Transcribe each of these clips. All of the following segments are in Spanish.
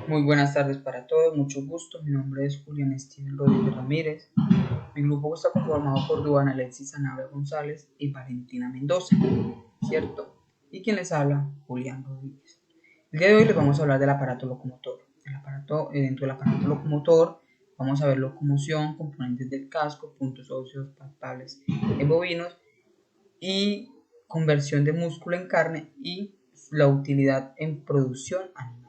Muy buenas tardes para todos, mucho gusto. Mi nombre es Julián Steven Rodríguez Ramírez. Mi grupo está conformado por Duana Alexis Sanabria González y Valentina Mendoza, ¿cierto? Y quien les habla, Julián Rodríguez. El día de hoy les vamos a hablar del aparato locomotor. Dentro del aparato locomotor vamos a ver locomoción, componentes del casco, puntos óseos palpables en bovinos y conversión de músculo en carne y la utilidad en producción animal.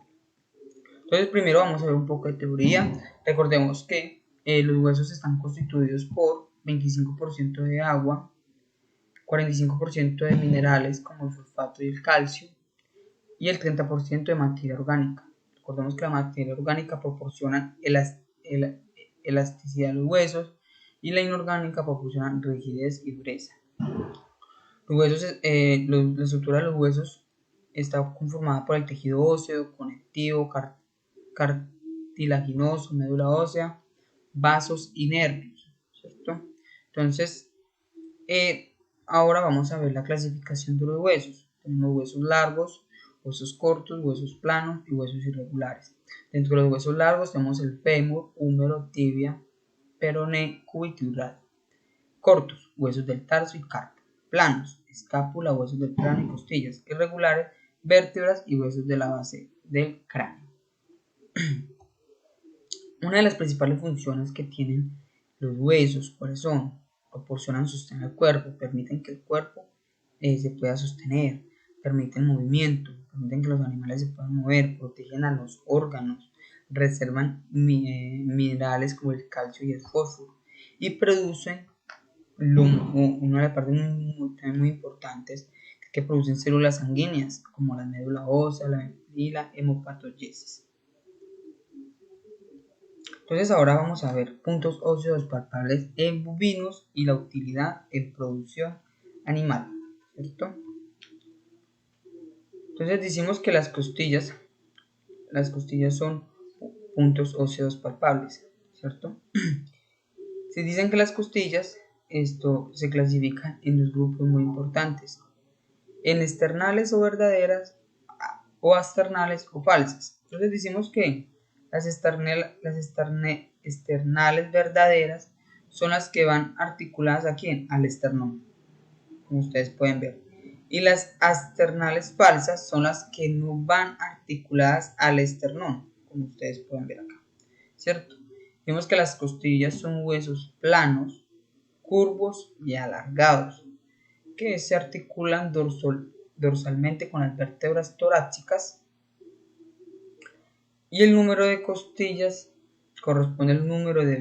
Entonces primero vamos a ver un poco de teoría. Recordemos que los huesos están constituidos por 25% de agua, 45% de minerales como el fosfato y el calcio y el 30% de materia orgánica. Recordemos que la materia orgánica proporciona elasticidad a los huesos y la inorgánica proporciona rigidez y dureza. La estructura de los huesos está conformada por el tejido óseo, conectivo, cartilaginoso, médula ósea, vasos y nervios, ¿cierto? Entonces, ahora vamos a ver la clasificación de los huesos. Tenemos huesos largos, huesos cortos, huesos planos y huesos irregulares. Dentro de los huesos largos tenemos el fémur, húmero, tibia, peroné, cubital. Cortos, huesos del tarso y carpo. Planos, escápula, huesos del cráneo y costillas. Irregulares, vértebras y huesos de la base del cráneo. Una de las principales funciones que tienen los huesos, ¿cuáles son? Proporcionan sostén al cuerpo, permiten que el cuerpo se pueda sostener, permiten movimiento, permiten que los animales se puedan mover, protegen a los órganos, reservan minerales como el calcio y el fósforo y producen una de las partes muy importantes que producen células sanguíneas como la médula ósea y la hemopatoyesis. Entonces ahora vamos a ver puntos óseos palpables en bovinos y la utilidad en producción animal, ¿cierto? Entonces decimos que las costillas son puntos óseos palpables, ¿cierto? Se dicen que las costillas se clasifican en dos grupos muy importantes, en externales o verdaderas o externales o falsas. Entonces decimos que las externales verdaderas son las que van articuladas aquí al esternón, como ustedes pueden ver, y las externales falsas son las que no van articuladas al esternón, como ustedes pueden ver acá, ¿cierto? Vemos que las costillas son huesos planos, curvos y alargados, que se articulan dorsalmente con las vértebras torácicas, y el número de costillas corresponde al número de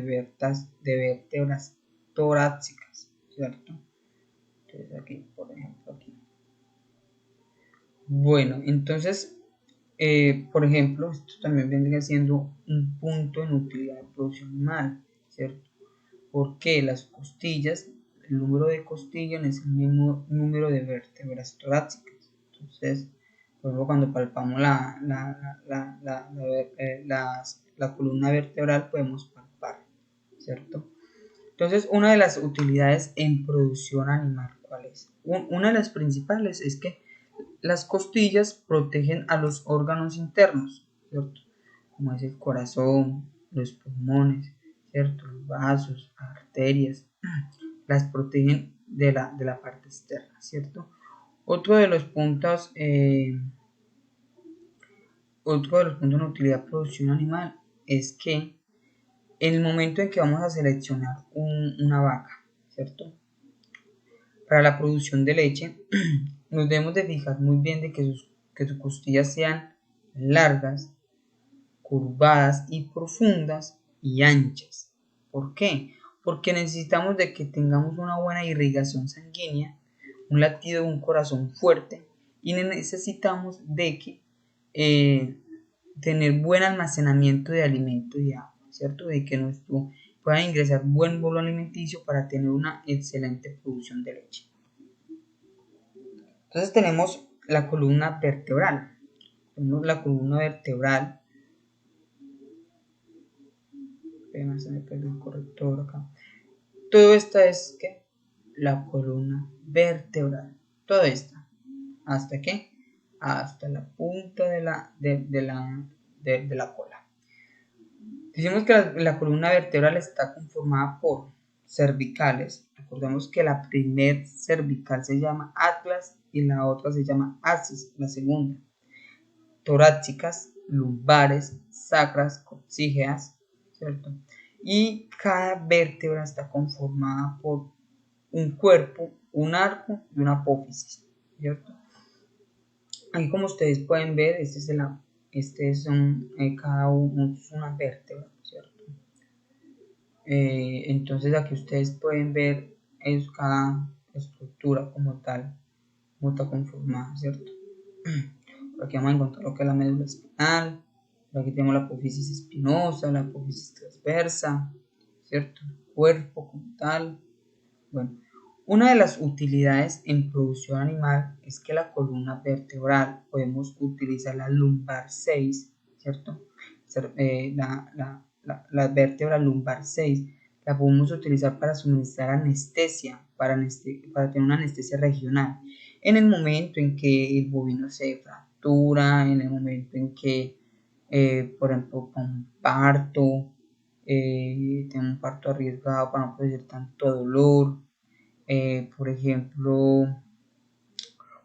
vértebras torácicas, ¿cierto? Entonces aquí, por ejemplo, aquí. Bueno, entonces, por ejemplo, esto también vendría siendo un punto en utilidad de producción animal, ¿cierto? Porque las costillas, el número de costillas es el mismo número de vértebras torácicas. Entonces, por ejemplo, cuando palpamos la columna vertebral podemos palpar, ¿cierto? Entonces, una de las utilidades en producción animal, ¿cuál es? Una de las principales es que las costillas protegen a los órganos internos, ¿cierto? Como es el corazón, los pulmones, ¿cierto? Los vasos, las arterias, las protegen de la parte externa, ¿cierto? Otro de los puntos en utilidad de producción animal es que en el momento en que vamos a seleccionar una vaca, ¿cierto? Para la producción de leche, nos debemos de fijar muy bien de que sus costillas sean largas, curvadas y profundas y anchas. ¿Por qué? Porque necesitamos de que tengamos una buena irrigación sanguínea, un latido de un corazón fuerte y necesitamos de que tener buen almacenamiento de alimento y agua, ¿cierto? De que nuestro pueda ingresar buen bolo alimenticio para tener una excelente producción de leche. Entonces tenemos la columna vertebral. Tenemos la columna vertebral. Se me perdió el corrector acá. Todo esto es que la columna vertebral. Todo esto. ¿Hasta qué? Hasta la punta de la cola. Decimos que la columna vertebral está conformada por cervicales. Recordemos que la primer cervical se llama atlas y la otra se llama axis, la segunda. Torácicas, lumbares, sacras, coxígeas, ¿cierto? Y cada vértebra está conformada por un cuerpo, un arco y una apófisis, ¿cierto? Aquí como ustedes pueden ver, cada uno es una vértebra, ¿cierto? Entonces aquí ustedes pueden ver cada estructura como tal, cómo está conformada, ¿cierto? Por aquí vamos a encontrar lo que es la médula espinal, por aquí tenemos la apófisis espinosa, la apófisis transversa, ¿cierto? El cuerpo como tal. Bueno, una de las utilidades en producción animal es que la columna vertebral podemos utilizar la lumbar 6, ¿cierto? La vértebra lumbar 6 la podemos utilizar para suministrar anestesia, para tener una anestesia regional. En el momento en que el bovino se fractura, en el momento en que, por ejemplo, con un parto, tiene un parto arriesgado para no producir tanto dolor, por ejemplo,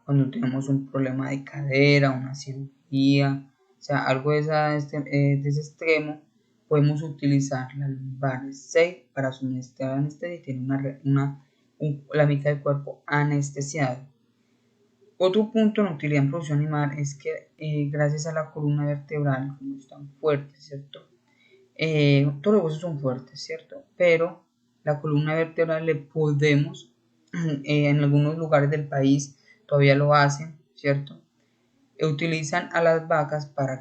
cuando tenemos un problema de cadera, una cirugía, o sea, algo de ese extremo, podemos utilizar la lumbar 6 para suministrar anestesia y tener la mitad del cuerpo anestesiado. Otro punto en utilidad en producción animal es que gracias a la columna vertebral, como están fuertes, ¿cierto? Todos los huesos son fuertes, ¿cierto? Pero la columna vertebral le podemos, en algunos lugares del país todavía lo hacen, ¿cierto? Utilizan a las vacas para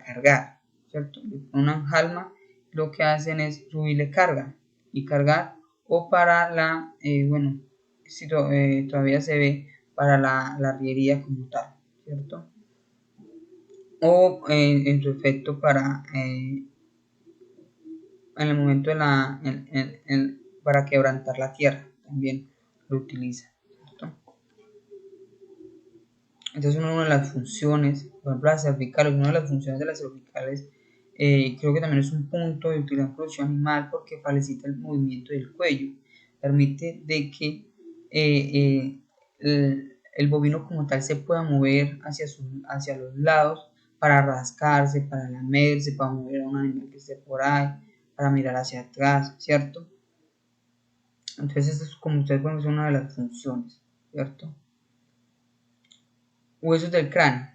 cargar, ¿cierto? Una jalma, lo que hacen es subirle carga y cargar, o para bueno, si todavía se ve, para la arriería como tal, ¿cierto? O en su efecto en el momento para quebrantar la tierra, también lo utiliza, ¿cierto? Entonces una de las funciones, por ejemplo las cervicales, una de las funciones de las cervicales, creo que también es un punto de utilidad en producción animal porque facilita el movimiento del cuello, permite de que el bovino como tal se pueda mover hacia los lados para rascarse, para lamerse, para mover a un animal que esté por ahí, para mirar hacia atrás, ¿cierto? Entonces esto es, como ustedes pueden ver, una de las funciones, ¿cierto? Huesos del cráneo.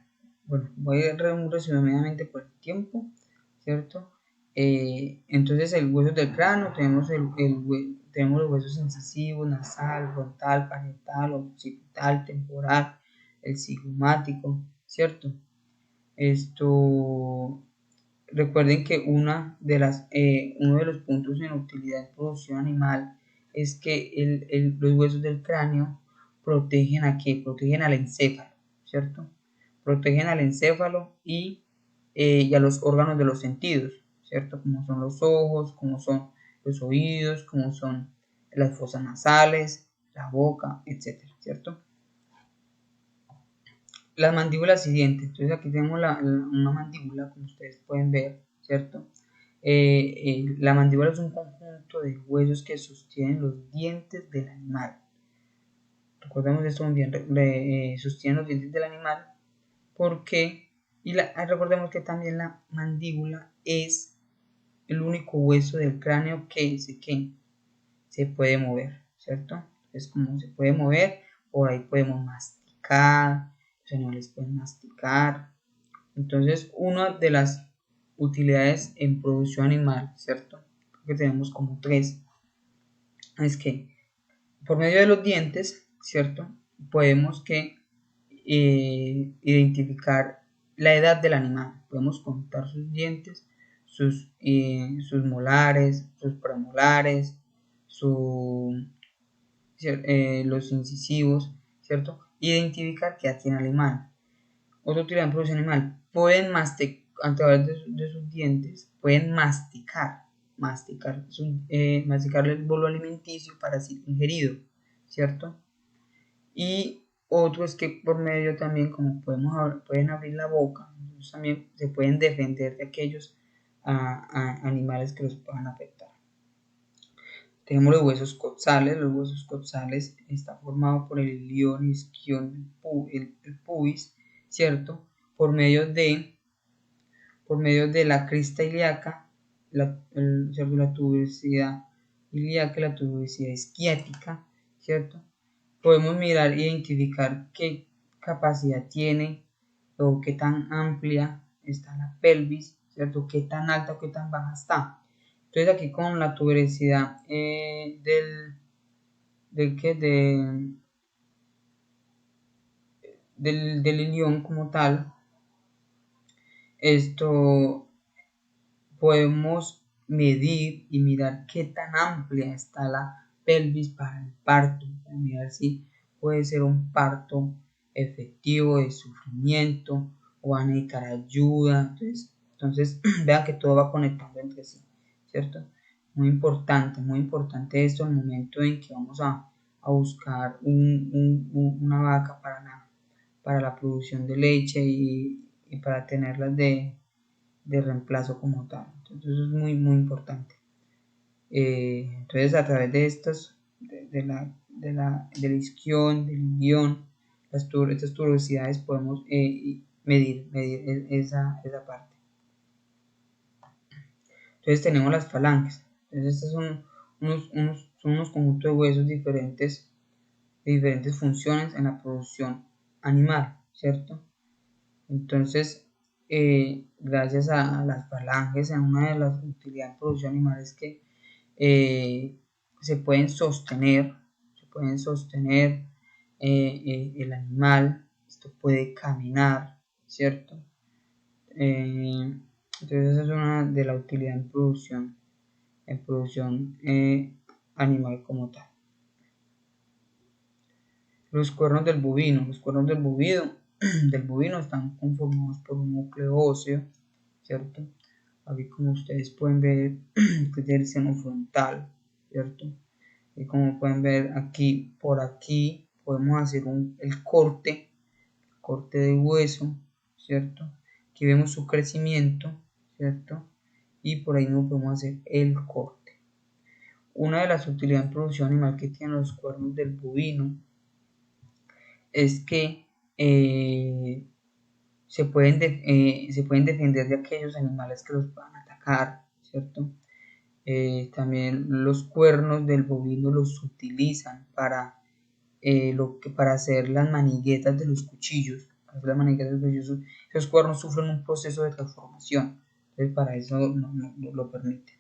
Bueno, voy a ir resumidamente por el tiempo, ¿cierto? Entonces el hueso del cráneo, tenemos los huesos incisivos, nasal, frontal, parietal, occipital, temporal, el cigomático, ¿cierto? Esto, recuerden que uno de los puntos en utilidad en producción animal es que los huesos del cráneo protegen a qué? Protegen al encéfalo, ¿cierto? Protegen al encéfalo y a los órganos de los sentidos, ¿cierto? Como son los ojos, como son los oídos, como son las fosas nasales, la boca, etcétera, ¿cierto? Las mandíbulas siguientes, entonces aquí tenemos una mandíbula, como ustedes pueden ver, ¿cierto? La mandíbula es un conjunto de huesos que sostienen los dientes del animal. Recordemos esto muy bien, sostienen los dientes del animal porque, recordemos que también la mandíbula es el único hueso del cráneo que se puede mover, ¿cierto? Es como se puede mover, por ahí podemos masticar, los animales pueden masticar. Entonces, una de las utilidades en producción animal, ¿cierto? Que tenemos como tres, es que por medio de los dientes, ¿cierto? Podemos identificar la edad del animal. Podemos contar sus dientes, sus molares, sus premolares, los incisivos, ¿cierto? Identificar qué edad tiene el animal. Otra utilidad en producción animal, pueden masticar, a través de sus dientes, pueden masticar el bolo alimenticio para ser ingerido, ¿cierto? Y otro es que por medio también, como pueden abrir la boca, también se pueden defender de aquellos a animales que los puedan afectar. Tenemos los huesos coxales. Los huesos coxales está formado por el ilion, isquion, el pubis, ¿cierto? Por medio de la crista ilíaca, la tuberosidad ilíaca y la tuberosidad isquiática, ¿cierto? Podemos mirar e identificar qué capacidad tiene o qué tan amplia está la pelvis, ¿cierto? Qué tan alta o qué tan baja está. Entonces aquí con la tuberosidad del ilion como tal, esto podemos medir y mirar qué tan amplia está la pelvis para el parto, para mirar si puede ser un parto efectivo de sufrimiento o va a necesitar ayuda. Entonces vean que todo va conectando entre sí, ¿cierto? Muy importante esto en el momento en que vamos a buscar una vaca para la producción de leche y para tenerlas de reemplazo como tal. Entonces eso es muy importante. Entonces a través de estos, del isquion, del ilion, estas tuberosidades podemos medir esa parte. Entonces tenemos las falanges. Entonces estos son unos conjuntos de huesos diferentes, de diferentes funciones en la producción animal, ¿cierto? Entonces, gracias a las falanges, en una de las utilidades de producción animal es que se pueden sostener el animal, esto puede caminar, ¿cierto? Entonces esa es una de la utilidad en producción animal como tal. Los cuernos del bovino. Los cuernos del bovino están conformados por un núcleo óseo, ¿cierto? Aquí como ustedes pueden ver, que tiene el seno frontal, ¿cierto? Y como pueden ver aquí, por aquí, podemos hacer el corte de hueso, ¿cierto? Aquí vemos su crecimiento, ¿cierto? Y por ahí no podemos hacer el corte. Una de las utilidades en producción animal que tienen los cuernos del bovino es que se pueden defender de aquellos animales que los puedan atacar, ¿cierto? También los cuernos del bovino los utilizan para hacer las maniguetas de los cuchillos. Esos cuernos sufren un proceso de transformación, entonces para eso no lo permite.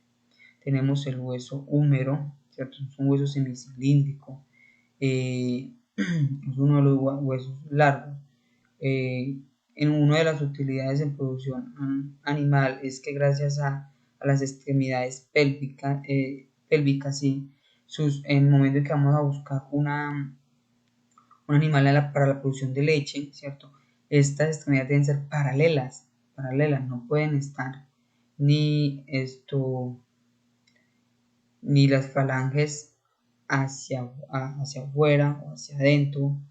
Tenemos el hueso húmero, ¿cierto? Es un hueso semicilíndrico, es uno de los huesos largos. En una de las utilidades en producción animal es que gracias a las extremidades pélvicas, sí, en el momento en que vamos a buscar un animal para la producción de leche, ¿cierto? Estas extremidades deben ser paralelas, no pueden estar ni las falanges hacia afuera o hacia adentro,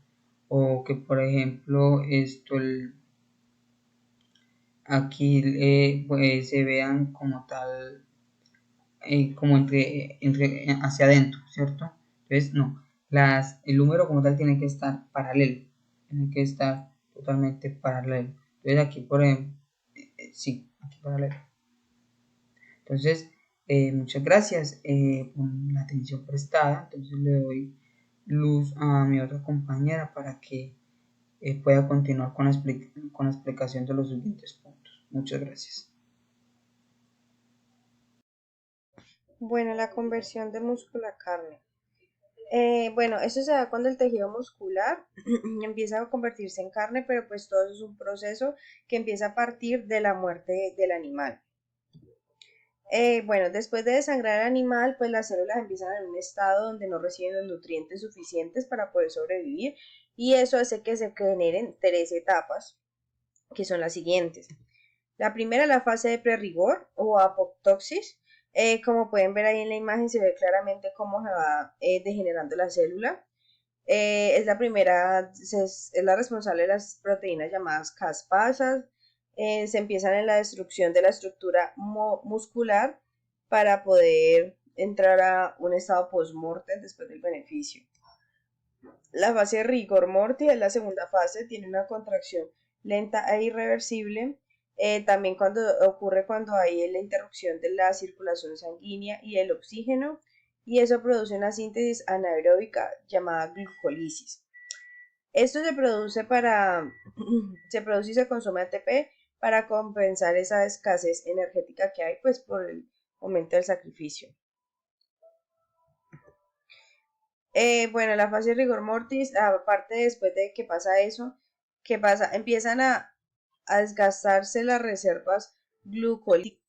o que por ejemplo aquí pues, se vean como tal, como entre hacia adentro, ¿cierto? Entonces no, el número como tal tiene que estar paralelo, tiene que estar totalmente paralelo. Entonces aquí por ejemplo, sí, aquí paralelo. Entonces, muchas gracias por la atención prestada. Entonces le doy luz a mi otra compañera para que pueda continuar con la explicación de los siguientes puntos. Muchas gracias. Bueno, la conversión de músculo a carne. Bueno, eso se da cuando el tejido muscular empieza a convertirse en carne, pero pues todo eso es un proceso que empieza a partir de la muerte del animal. Bueno, después de desangrar al animal, pues las células empiezan en un estado donde no reciben los nutrientes suficientes para poder sobrevivir y eso hace que se generen 3 etapas, que son las siguientes. La primera, la fase de prerigor o apoptosis. Como pueden ver ahí en la imagen, se ve claramente cómo se va degenerando la célula. Es la primera, es la responsable de las proteínas llamadas caspasas, se empiezan en la destrucción de la estructura muscular para poder entrar a un estado post-mortem después del beneficio. La fase rigor mortis es la segunda fase, tiene una contracción lenta e irreversible. También ocurre cuando hay la interrupción de la circulación sanguínea y el oxígeno, y eso produce una síntesis anaeróbica llamada glucólisis. Esto se produce se produce y se consume ATP para compensar esa escasez energética que hay, pues por el aumento del sacrificio. Bueno, la fase rigor mortis, aparte después de que pasa eso, ¿qué pasa? Empiezan a desgastarse las reservas glucolíticas.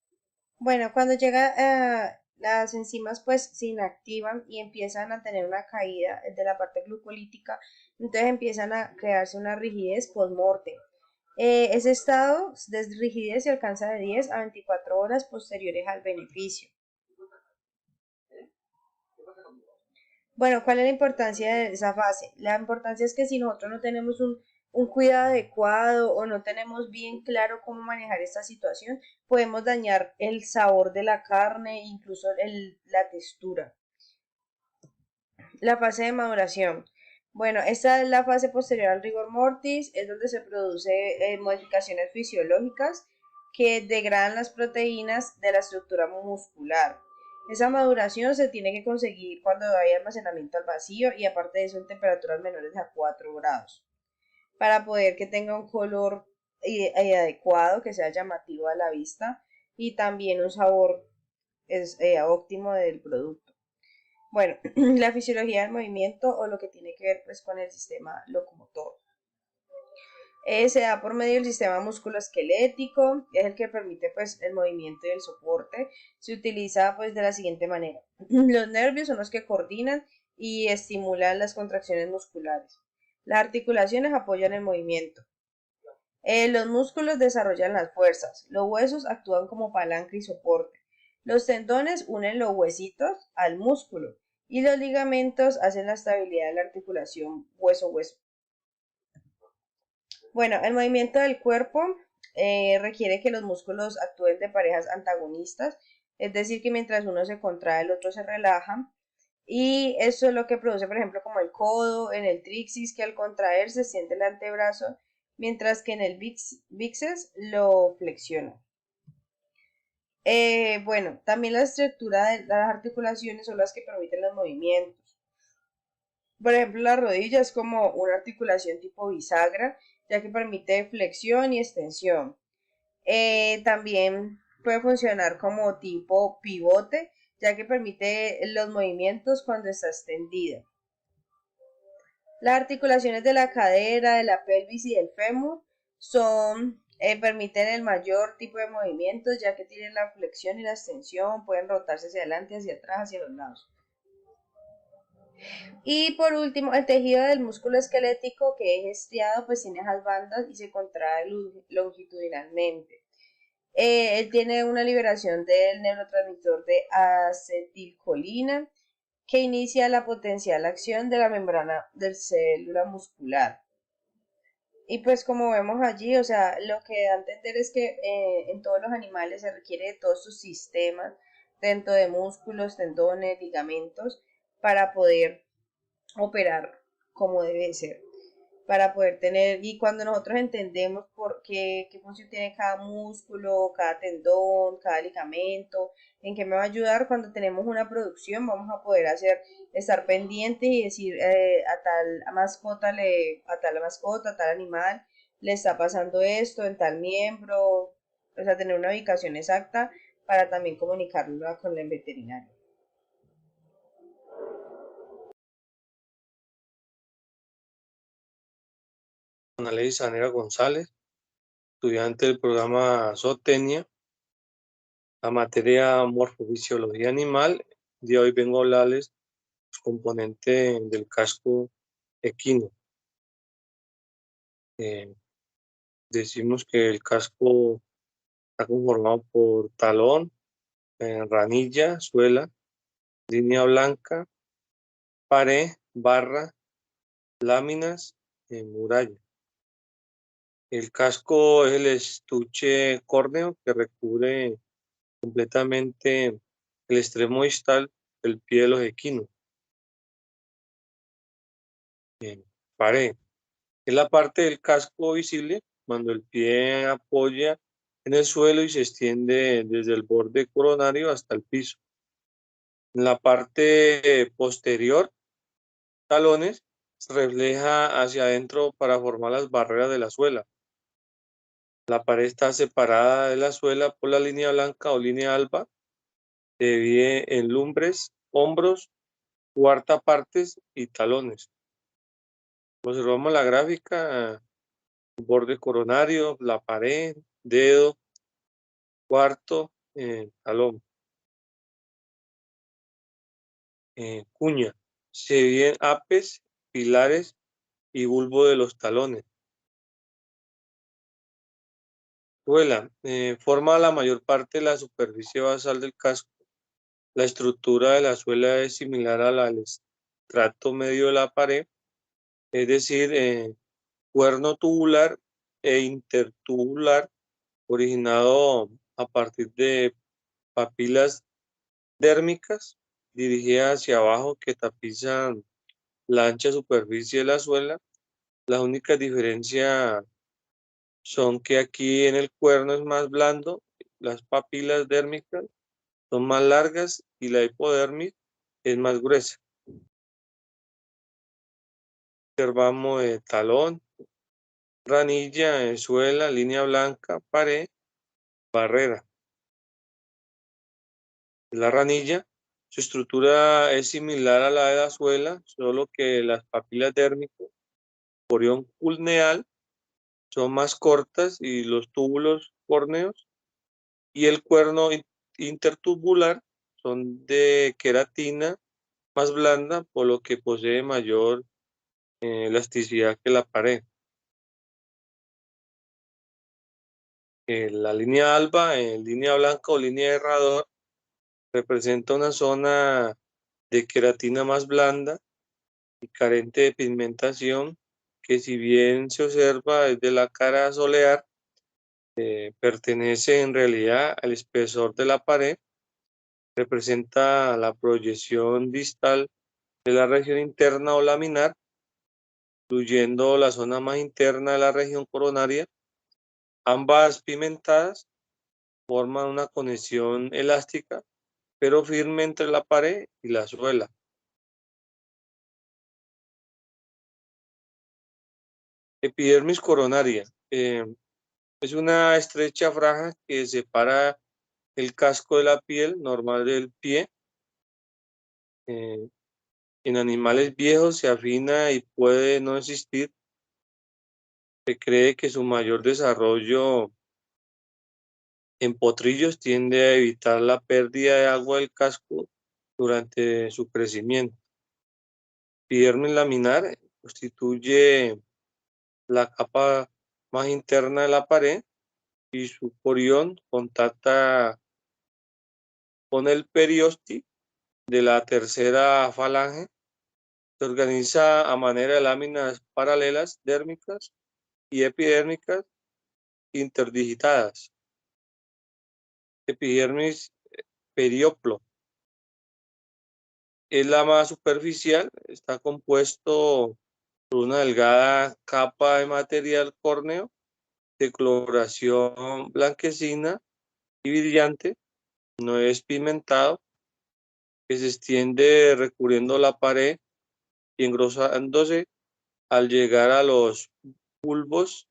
Bueno, cuando llega las enzimas pues se inactivan y empiezan a tener una caída de la parte glucolítica, entonces empiezan a crearse una rigidez post-mortem. Ese estado de rigidez se alcanza de 10 a 24 horas posteriores al beneficio. Bueno, ¿cuál es la importancia de esa fase? La importancia es que si nosotros no tenemos un cuidado adecuado o no tenemos bien claro cómo manejar esta situación, podemos dañar el sabor de la carne, incluso la textura. La fase de maduración. Bueno, esta es la fase posterior al rigor mortis, es donde se produce modificaciones fisiológicas que degradan las proteínas de la estructura muscular. Esa maduración se tiene que conseguir cuando hay almacenamiento al vacío y aparte de eso en temperaturas menores a 4 grados, para poder que tenga un color adecuado, que sea llamativo a la vista y también un sabor óptimo del producto. Bueno, la fisiología del movimiento o lo que tiene que ver pues con el sistema locomotor. Se da por medio del sistema musculoesquelético, es el que permite pues el movimiento y el soporte. Se utiliza pues de la siguiente manera. Los nervios son los que coordinan y estimulan las contracciones musculares. Las articulaciones apoyan el movimiento. Los músculos desarrollan las fuerzas. Los huesos actúan como palanca y soporte. Los tendones unen los huesitos al músculo y los ligamentos hacen la estabilidad de la articulación hueso-hueso. Bueno, el movimiento del cuerpo requiere que los músculos actúen de parejas antagonistas, es decir, que mientras uno se contrae, el otro se relaja. Y eso es lo que produce, por ejemplo, como el codo en el trixis, que al contraerse siente el antebrazo, mientras que en el bíceps lo flexiona. Bueno, también la estructura de las articulaciones son las que permiten los movimientos. Por ejemplo, la rodilla es como una articulación tipo bisagra, ya que permite flexión y extensión. También puede funcionar como tipo pivote, ya que permite los movimientos cuando está extendida. Las articulaciones de la cadera, de la pelvis y del fémur permiten el mayor tipo de movimientos, ya que tienen la flexión y la extensión, pueden rotarse hacia adelante, hacia atrás, hacia los lados. Y por último, el tejido del músculo esquelético, que es estriado, pues tiene esas bandas y se contrae longitudinalmente. Él tiene una liberación del neurotransmisor de acetilcolina que inicia la potencial acción de la membrana de célula muscular. Y pues como vemos allí, o sea, lo que da a entender es que en todos los animales se requiere de todos sus sistemas, dentro de músculos, tendones, ligamentos, para poder operar como debe ser, para poder tener, y cuando nosotros entendemos por qué función tiene cada músculo, cada tendón, cada ligamento, en qué me va a ayudar cuando tenemos una producción, vamos a poder estar pendientes y decir a tal mascota, a tal animal, le está pasando esto en tal miembro, o sea, tener una ubicación exacta para también comunicarlo con el veterinario. Ley Sanera González, estudiante del programa Zootecnia, la materia morfofisiología animal. De hoy vengo a hablarles los componentes del casco equino. Decimos que el casco está conformado por talón, ranilla, suela, línea blanca, pared, barra, láminas, muralla. El casco es el estuche córneo que recubre completamente el extremo distal del pie de los equinos. Pared. Es la parte del casco visible cuando el pie apoya en el suelo y se extiende desde el borde coronario hasta el piso. En la parte posterior, talones, se refleja hacia adentro para formar las barreras de la suela. La pared está separada de la suela por la línea blanca o línea alba. Se divide en lumbres, hombros, cuarta partes y talones. Observamos la gráfica, borde coronario, la pared, dedo, cuarto, talón. Cuña. Se dividen apes, pilares y bulbo de los talones. Suela. Forma la mayor parte de la superficie basal del casco. La estructura de la suela es similar a la del estrato medio de la pared, es decir, cuerno tubular e intertubular, originado a partir de papilas dérmicas dirigidas hacia abajo que tapizan la ancha superficie de la suela. Las únicas diferencias son que aquí en el cuerno es más blando, las papilas dérmicas son más largas y la hipodermis es más gruesa. Observamos talón, ranilla, suela, línea blanca, pared, barrera. La ranilla, su estructura es similar a la de la suela, solo que las papilas dérmicas, porión culneal, son más cortas y los túbulos córneos y el cuerno intertubular son de queratina más blanda, por lo que posee mayor elasticidad que la pared. La línea alba, línea blanca o línea de herrador, representa una zona de queratina más blanda y carente de pigmentación, que si bien se observa desde la cara solear, pertenece en realidad al espesor de la pared. Representa la proyección distal de la región interna o laminar, incluyendo la zona más interna de la región coronaria. Ambas pigmentadas forman una conexión elástica, pero firme entre la pared y la suela. Epidermis coronaria. Es una estrecha franja que separa el casco de la piel normal del pie. En animales viejos se afina y puede no existir. Se cree que su mayor desarrollo en potrillos tiende a evitar la pérdida de agua del casco durante su crecimiento. Epidermis laminar constituye la capa más interna de la pared y su porión contacta con el periosti de la tercera falange. Se organiza a manera de láminas paralelas dérmicas y epidérmicas interdigitadas. Epidermis perioplo es la más superficial, está compuesto por una delgada capa de material córneo de coloración blanquecina y brillante, no es pigmentado, que se extiende recubriendo la pared y engrosándose al llegar a los bulbos.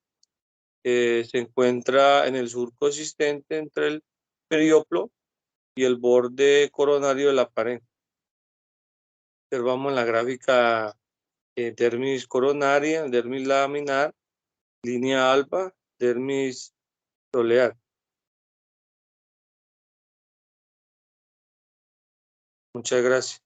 Se encuentra en el surco existente entre el perioplo y el borde coronario de la pared. Observamos en la gráfica dermis coronaria, dermis laminar, línea alba, dermis solear. Muchas gracias.